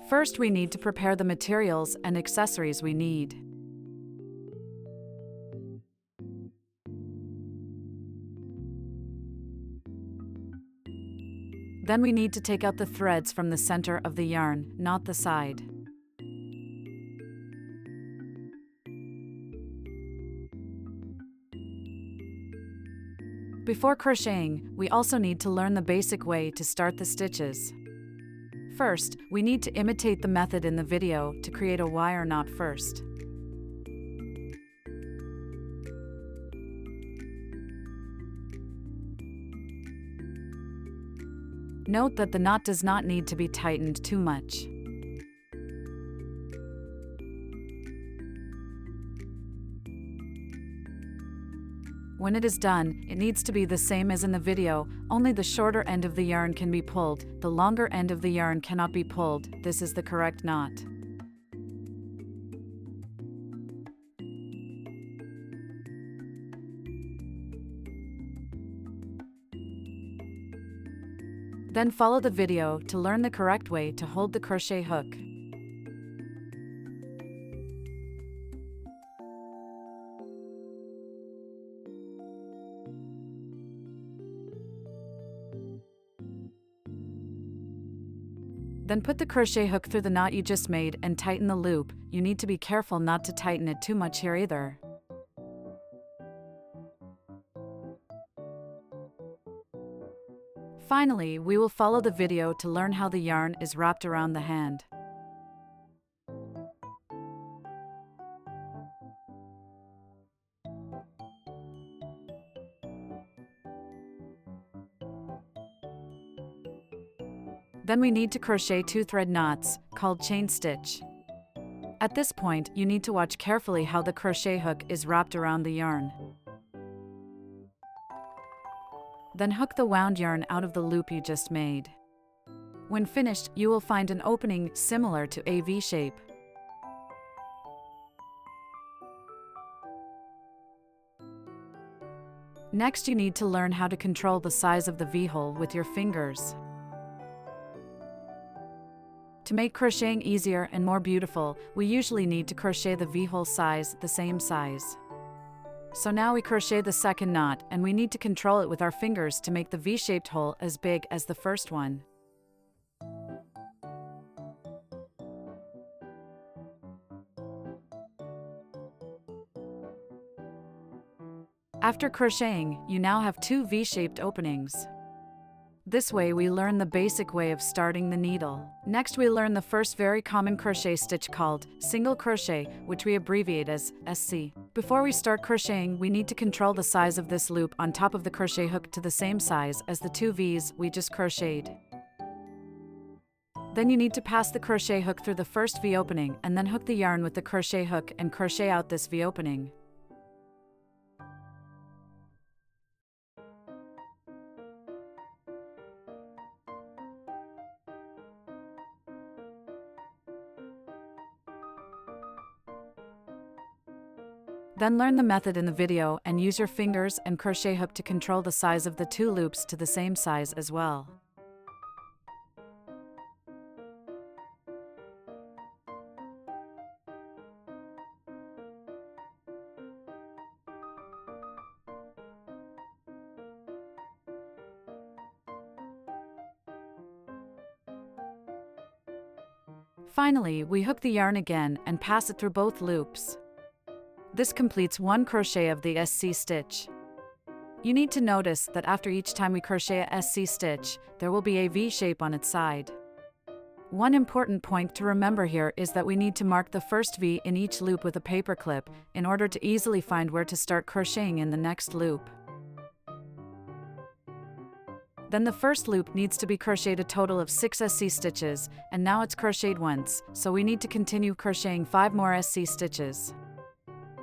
First, we need to prepare the materials and accessories we need. Then we need to take out the threads from the center of the yarn, not the side. Before crocheting, we also need to learn the basic way to start the stitches. First, we need to imitate the method in the video to create a wire knot first. Note that the knot does not need to be tightened too much. When it is done, it needs to be the same as in the video, only the shorter end of the yarn can be pulled, the longer end of the yarn cannot be pulled. This is the correct knot. Then follow the video to learn the correct way to hold the crochet hook. Then put the crochet hook through the knot you just made and tighten the loop. You need to be careful not to tighten it too much here either. Finally, we will follow the video to learn how the yarn is wrapped around the hand. Then we need to crochet 2 thread knots, called chain stitch. At this point, you need to watch carefully how the crochet hook is wrapped around the yarn. Then hook the wound yarn out of the loop you just made. When finished, you will find an opening similar to a V shape. Next, you need to learn how to control the size of the V-hole with your fingers. To make crocheting easier and more beautiful, we usually need to crochet the V-hole size the same size. So now we crochet the second knot, and we need to control it with our fingers to make the V-shaped hole as big as the first one. After crocheting, you now have 2 V-shaped openings. This way we learn the basic way of starting the needle. Next we learn the first very common crochet stitch called single crochet, which we abbreviate as SC. Before we start crocheting, we need to control the size of this loop on top of the crochet hook to the same size as the 2 V's we just crocheted. Then you need to pass the crochet hook through the first V opening and then hook the yarn with the crochet hook and crochet out this V opening. Then learn the method in the video and use your fingers and crochet hook to control the size of the 2 loops to the same size as well. Finally, we hook the yarn again and pass it through both loops. This completes 1 crochet of the SC stitch. You need to notice that after each time we crochet a SC stitch, there will be a V shape on its side. One important point to remember here is that we need to mark the first V in each loop with a paper clip in order to easily find where to start crocheting in the next loop. Then the first loop needs to be crocheted a total of 6 SC stitches, and now it's crocheted once, so we need to continue crocheting 5 more SC stitches.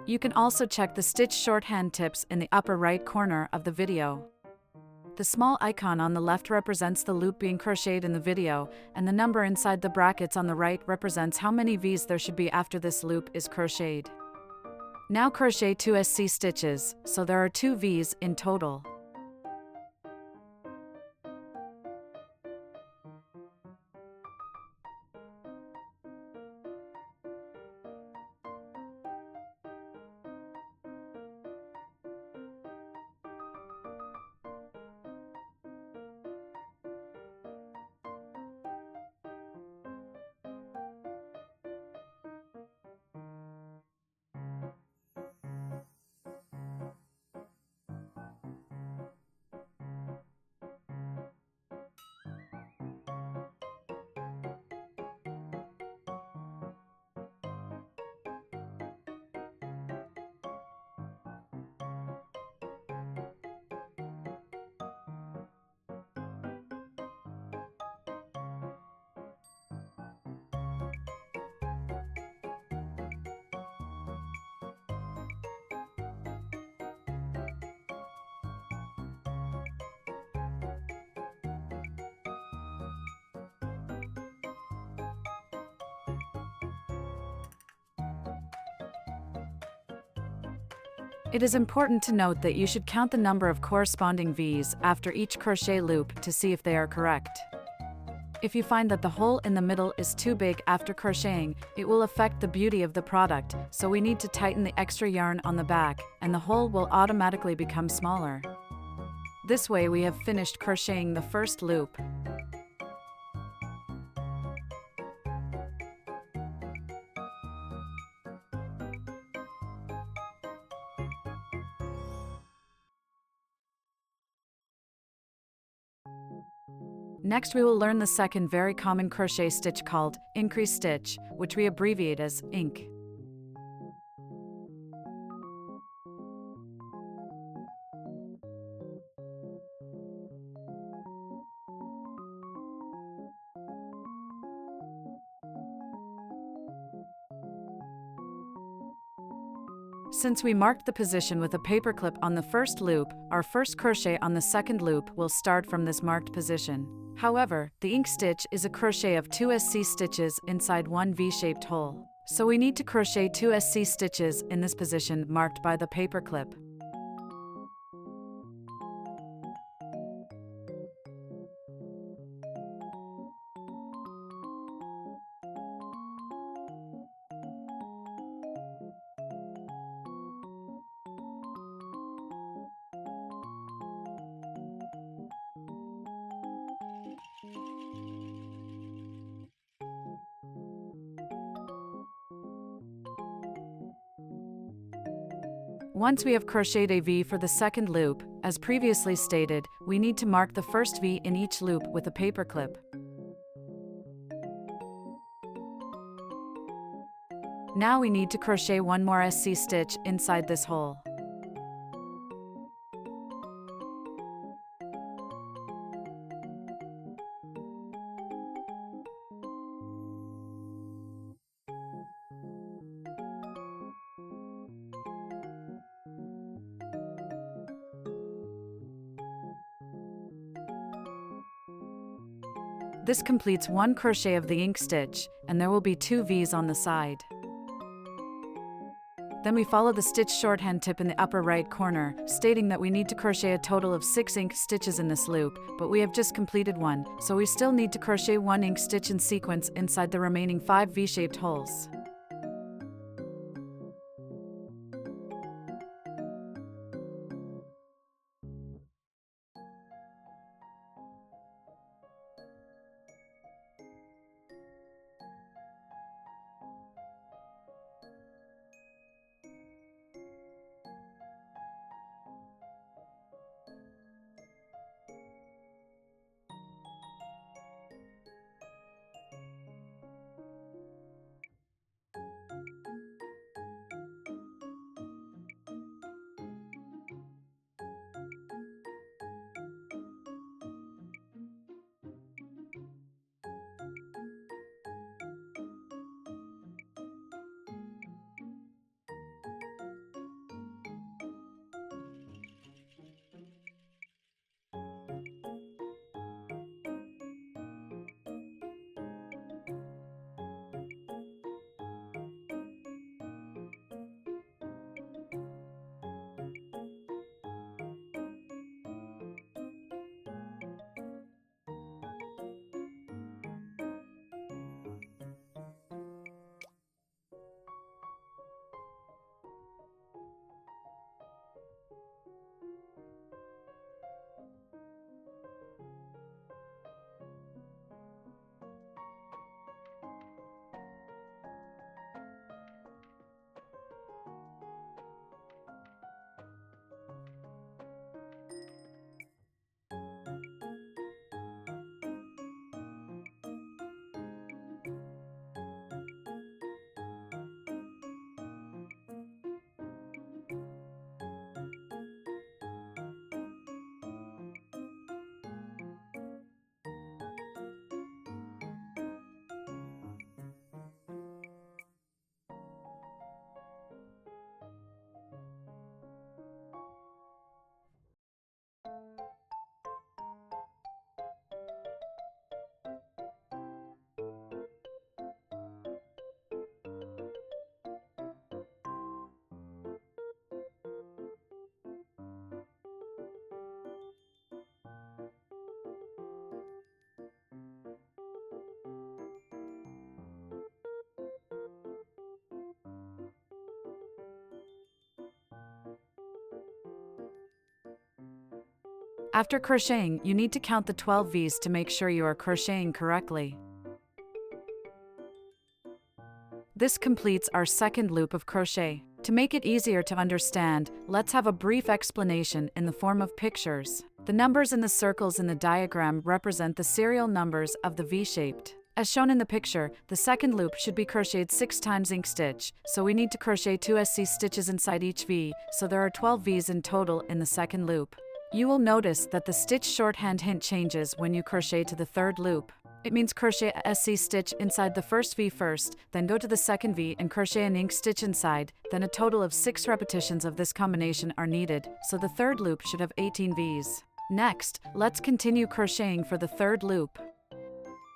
You can also check the stitch shorthand tips in the upper right corner of the video. The small icon on the left represents the loop being crocheted in the video, and the number inside the brackets on the right represents how many V's there should be after this loop is crocheted. Now crochet 2 SC stitches, so there are 2 V's in total. It is important to note that you should count the number of corresponding V's after each crochet loop to see if they are correct. If you find that the hole in the middle is too big after crocheting, it will affect the beauty of the product, so we need to tighten the extra yarn on the back, and the hole will automatically become smaller. This way we have finished crocheting the first loop. Next we will learn the second very common crochet stitch called increase stitch, which we abbreviate as INC. Since we marked the position with a paper clip on the first loop, our first crochet on the second loop will start from this marked position. However, the INC stitch is a crochet of 2 SC stitches inside one V-shaped hole. So we need to crochet 2 SC stitches in this position marked by the paper clip. Once we have crocheted a V for the second loop, as previously stated, we need to mark the first V in each loop with a paper clip. Now we need to crochet one more SC stitch inside this hole. This completes one crochet of the INC stitch, and there will be 2 V's on the side. Then we follow the stitch shorthand tip in the upper right corner, stating that we need to crochet a total of 6 INC stitches in this loop, but we have just completed one, so we still need to crochet 1 INC stitch in sequence inside the remaining 5 V-shaped holes. After crocheting, you need to count the 12 V's to make sure you are crocheting correctly. This completes our second loop of crochet. To make it easier to understand, let's have a brief explanation in the form of pictures. The numbers in the circles in the diagram represent the serial numbers of the V-shaped. As shown in the picture, the second loop should be crocheted 6 times ink stitch, so we need to crochet 2 SC stitches inside each V, so there are 12 V's in total in the second loop. You will notice that the stitch shorthand hint changes when you crochet to the third loop. It means crochet a SC stitch inside the first V first, then go to the second V and crochet an ink stitch inside, then a total of 6 repetitions of this combination are needed, so the third loop should have 18 V's. Next, let's continue crocheting for the third loop.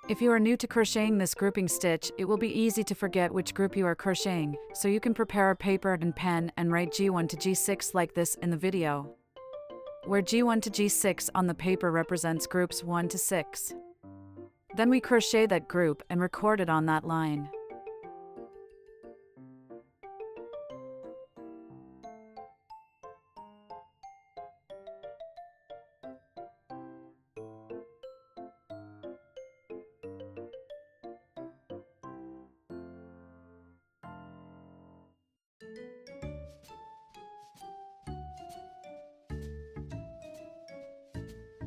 If you are new to crocheting this grouping stitch, it will be easy to forget which group you are crocheting, so you can prepare a paper and pen and write G1 to G6 like this in the video, where G1 to G6 on the paper represents groups 1 to 6. Then we crochet that group and record it on that line.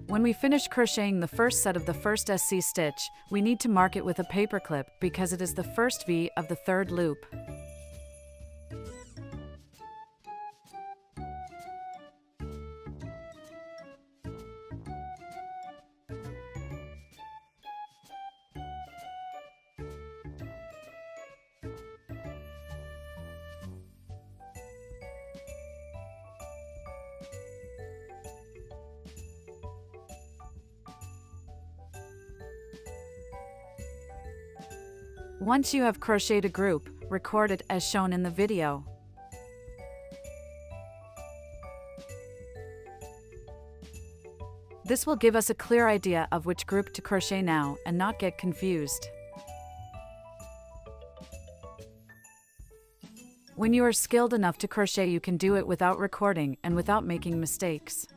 When we finish crocheting the first set of the first SC stitch, we need to mark it with a paper clip because it is the first V of the third loop. Once you have crocheted a group, record it as shown in the video. This will give us a clear idea of which group to crochet now and not get confused. When you are skilled enough to crochet, you can do it without recording and without making mistakes.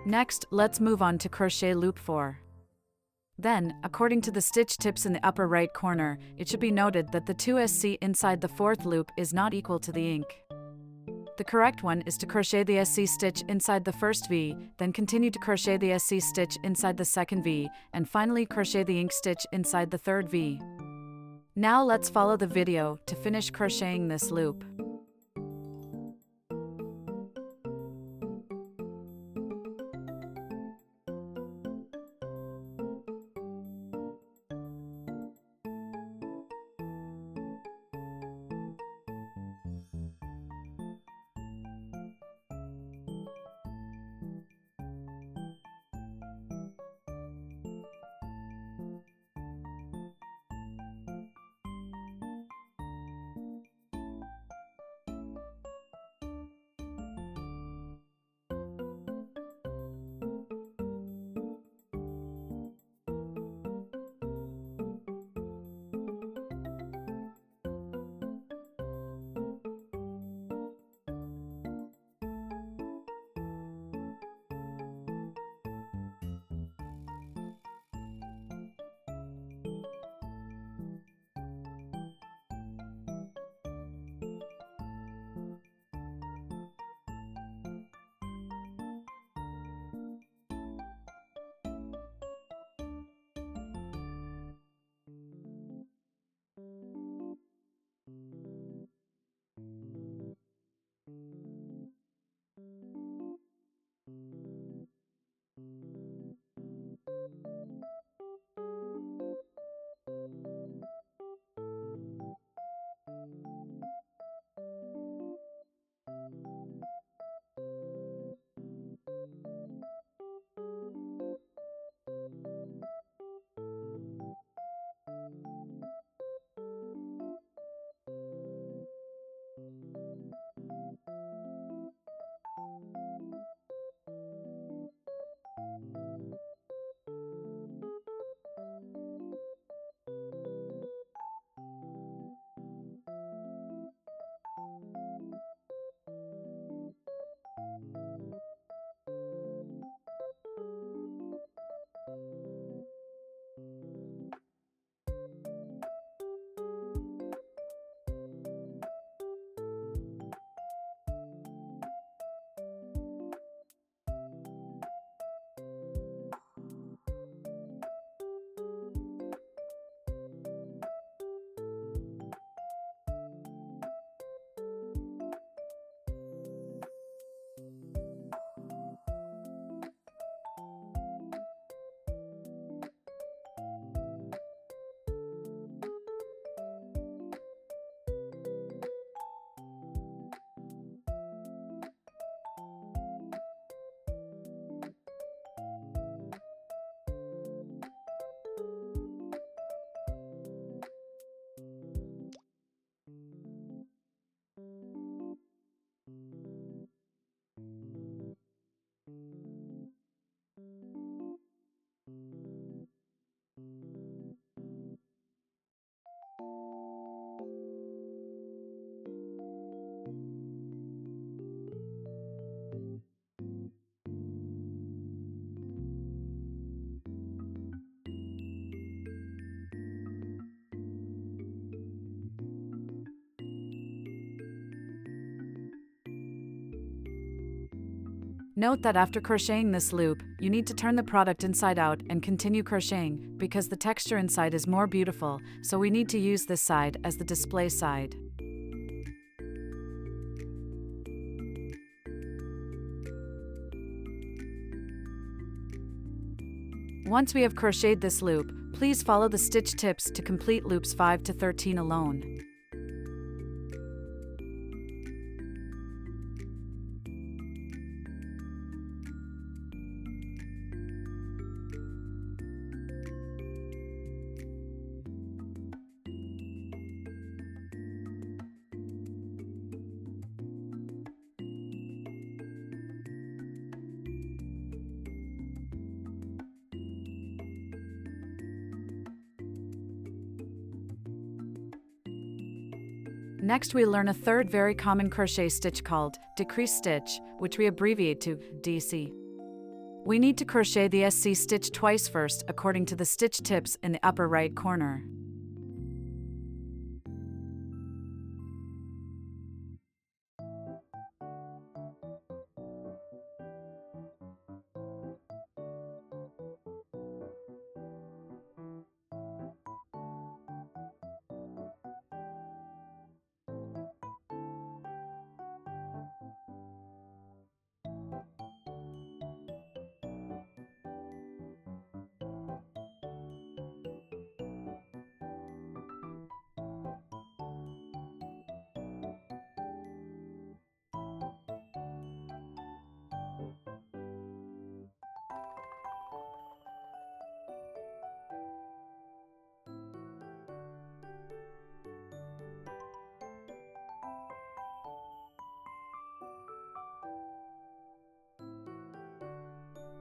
Next, let's move on to crochet loop 4. Then, according to the stitch tips in the upper right corner, it should be noted that the 2SC inside the 4th loop is not equal to the ink. The correct one is to crochet the SC stitch inside the first V, then continue to crochet the SC stitch inside the second V, and finally crochet the ink stitch inside the third V. Now let's follow the video to finish crocheting this loop. Note that after crocheting this loop, you need to turn the product inside out and continue crocheting because the texture inside is more beautiful, so we need to use this side as the display side. Once we have crocheted this loop, please follow the stitch tips to complete loops 5 to 13 alone. Next, we learn a third very common crochet stitch called decrease stitch, which we abbreviate to DC. We need to crochet the SC stitch twice first according to the stitch tips in the upper right corner.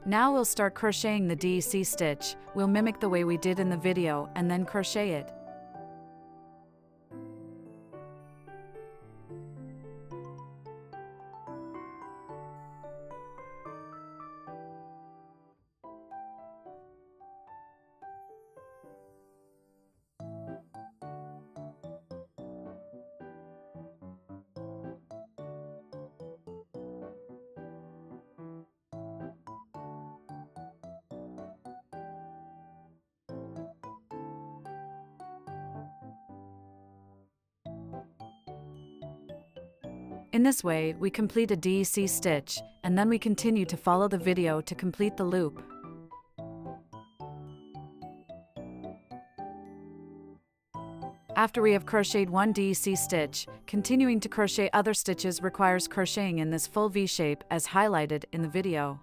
Now we'll start crocheting the DEC stitch. We'll mimic the way we did in the video and then crochet it. In this way, we complete a DEC stitch, and then we continue to follow the video to complete the loop. After we have crocheted one DEC stitch, continuing to crochet other stitches requires crocheting in this full V shape as highlighted in the video.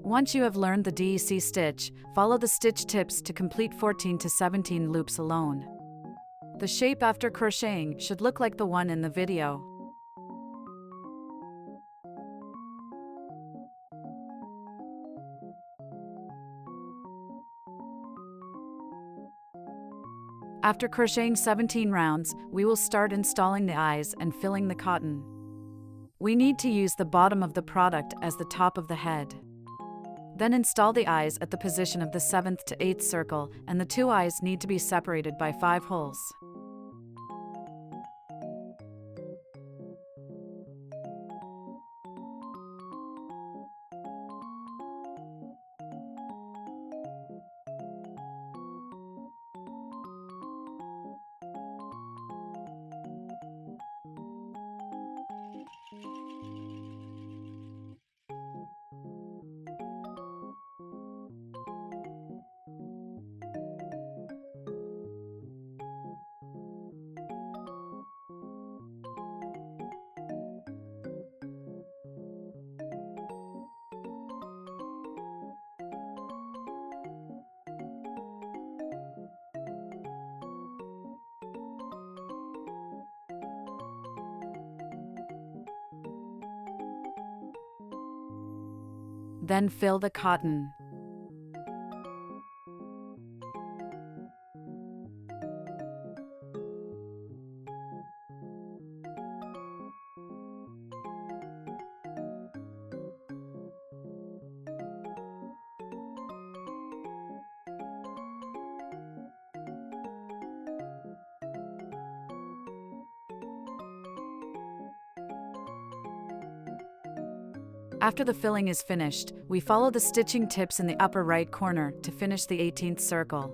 Once you have learned the DEC stitch, follow the stitch tips to complete 14 to 17 loops alone. The shape after crocheting should look like the one in the video. After crocheting 17 rounds, we will start installing the eyes and filling the cotton. We need to use the bottom of the product as the top of the head. Then install the eyes at the position of the 7th to 8th circle, and the 2 eyes need to be separated by 5 holes. Then fill the cotton. After the filling is finished, we follow the stitching tips in the upper right corner to finish the 18th circle.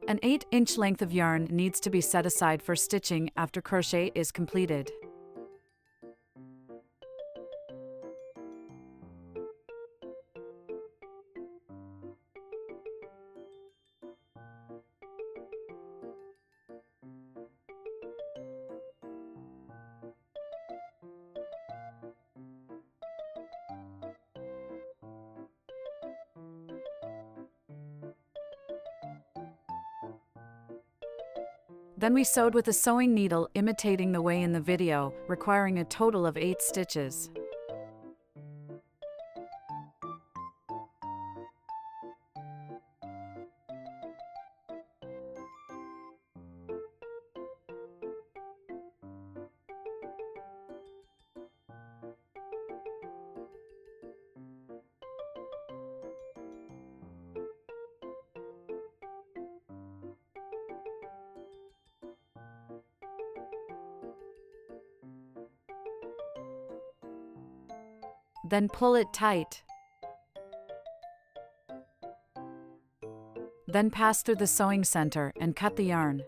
An 8-inch length of yarn needs to be set aside for stitching after crochet is completed. Then we sewed with a sewing needle imitating the way in the video, requiring a total of 8 stitches. Then pull it tight. Then pass through the sewing center and cut the yarn.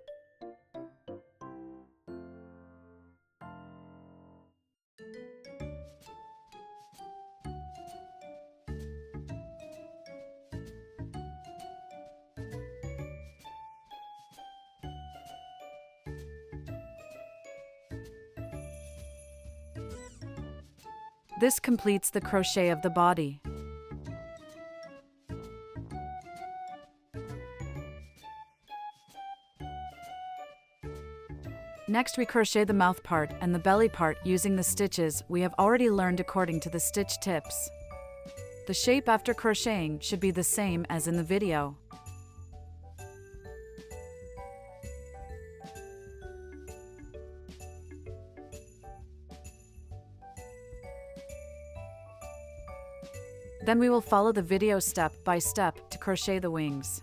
This completes the crochet of the body. Next, we crochet the mouth part and the belly part using the stitches we have already learned according to the stitch tips. The shape after crocheting should be the same as in the video. Then we will follow the video step by step to crochet the wings.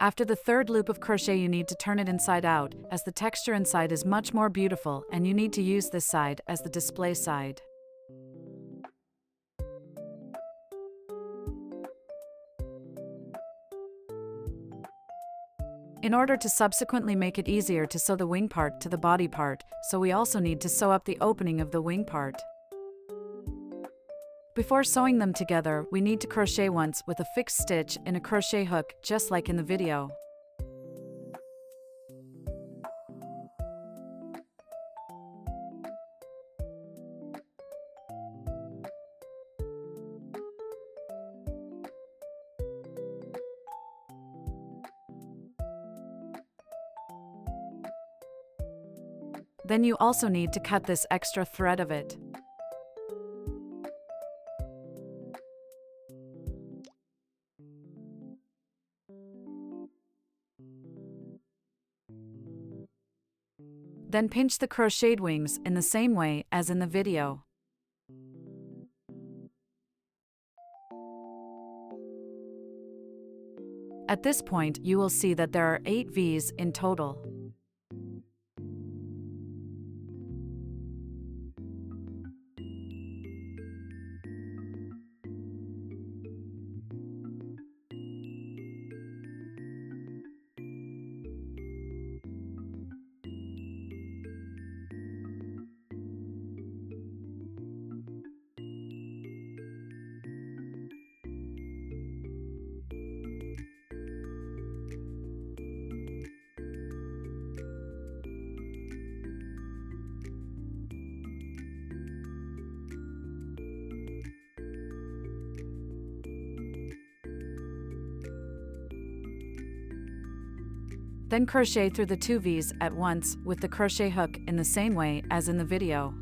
After the third loop of crochet, you need to turn it inside out, as the texture inside is much more beautiful, and you need to use this side as the display side. In order to subsequently make it easier to sew the wing part to the body part, so we also need to sew up the opening of the wing part. Before sewing them together, we need to crochet once with a fixed stitch in a crochet hook, just like in the video. Then you also need to cut this extra thread of it. Then pinch the crocheted wings in the same way as in the video. At this point, you will see that there are 8 V's in total. Then crochet through the 2 V's at once with the crochet hook in the same way as in the video.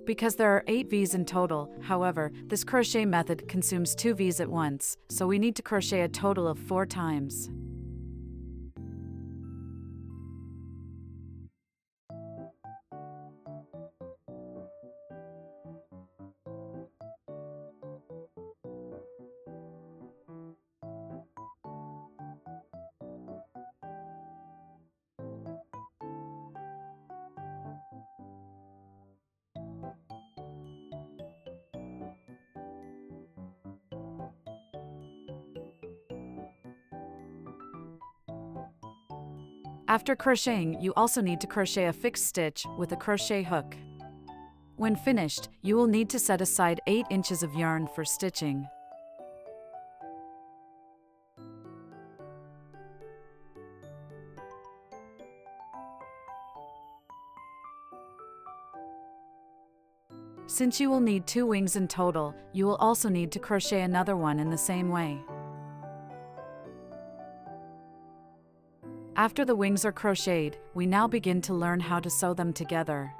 Because there are 8 V's in total, however, this crochet method consumes 2 V's at once, so we need to crochet a total of 4 times. After crocheting, you also need to crochet a fixed stitch with a crochet hook. When finished, you will need to set aside 8 inches of yarn for stitching. Since you will need 2 wings in total, you will also need to crochet another one in the same way. After the wings are crocheted, we now begin to learn how to sew them together.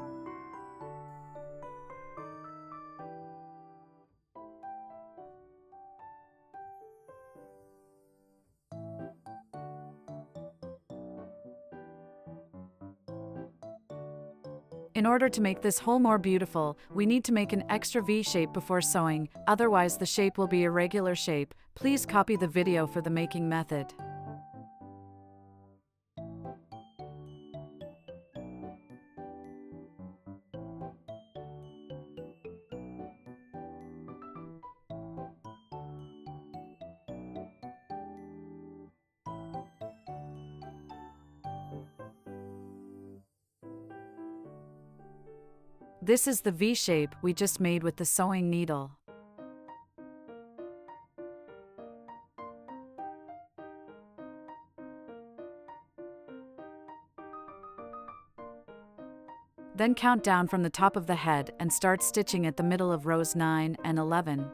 In order to make this hole more beautiful, we need to make an extra V shape before sewing, otherwise the shape will be a irregular shape. Please copy the video for the making method. This is the V shape we just made with the sewing needle. Then count down from the top of the head and start stitching at the middle of rows 9 and 11.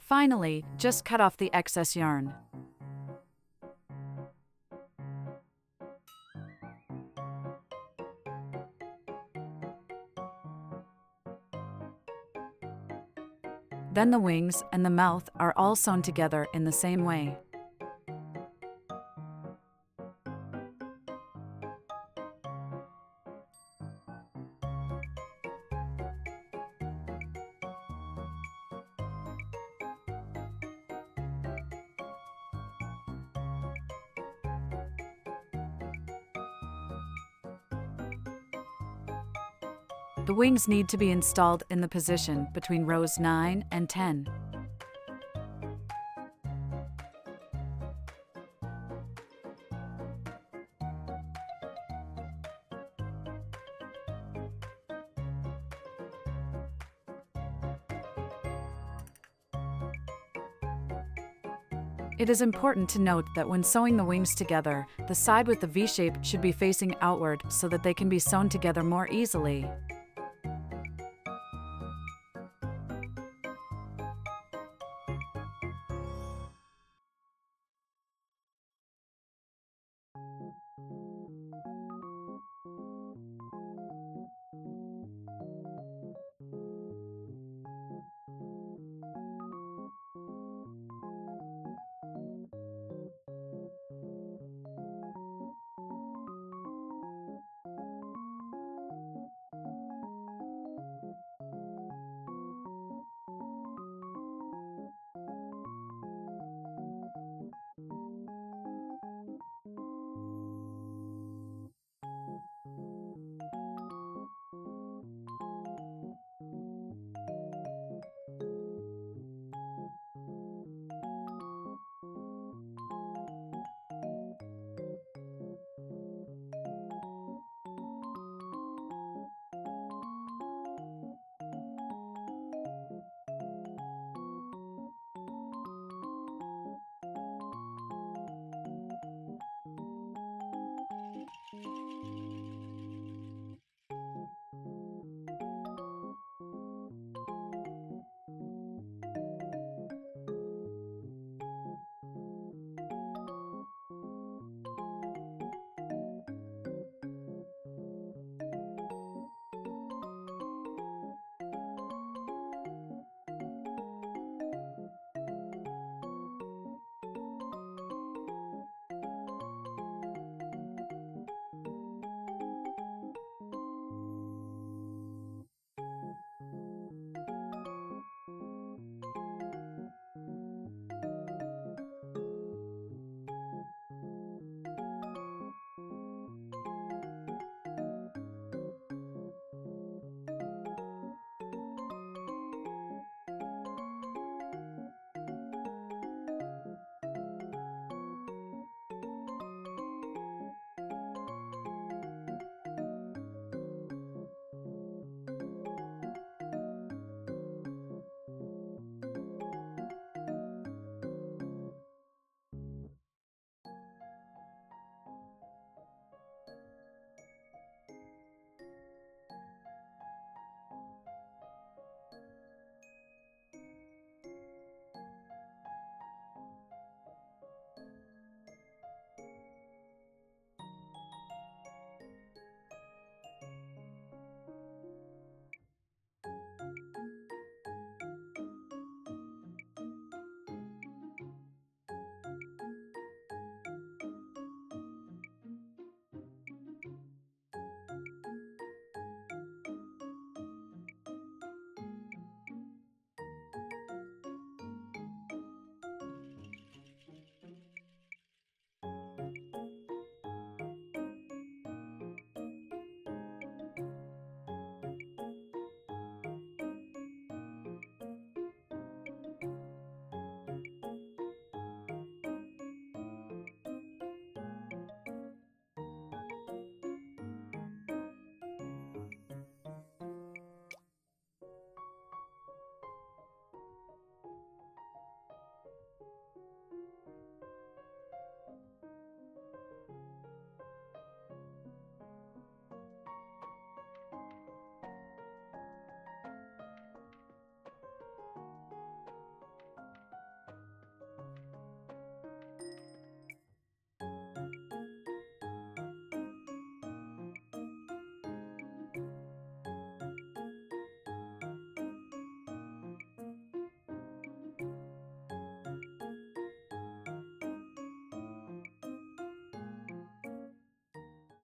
Finally, just cut off the excess yarn. Then the wings and the mouth are all sewn together in the same way. The wings need to be installed in the position between rows 9 and 10. It is important to note that when sewing the wings together, the side with the V-shape should be facing outward so that they can be sewn together more easily.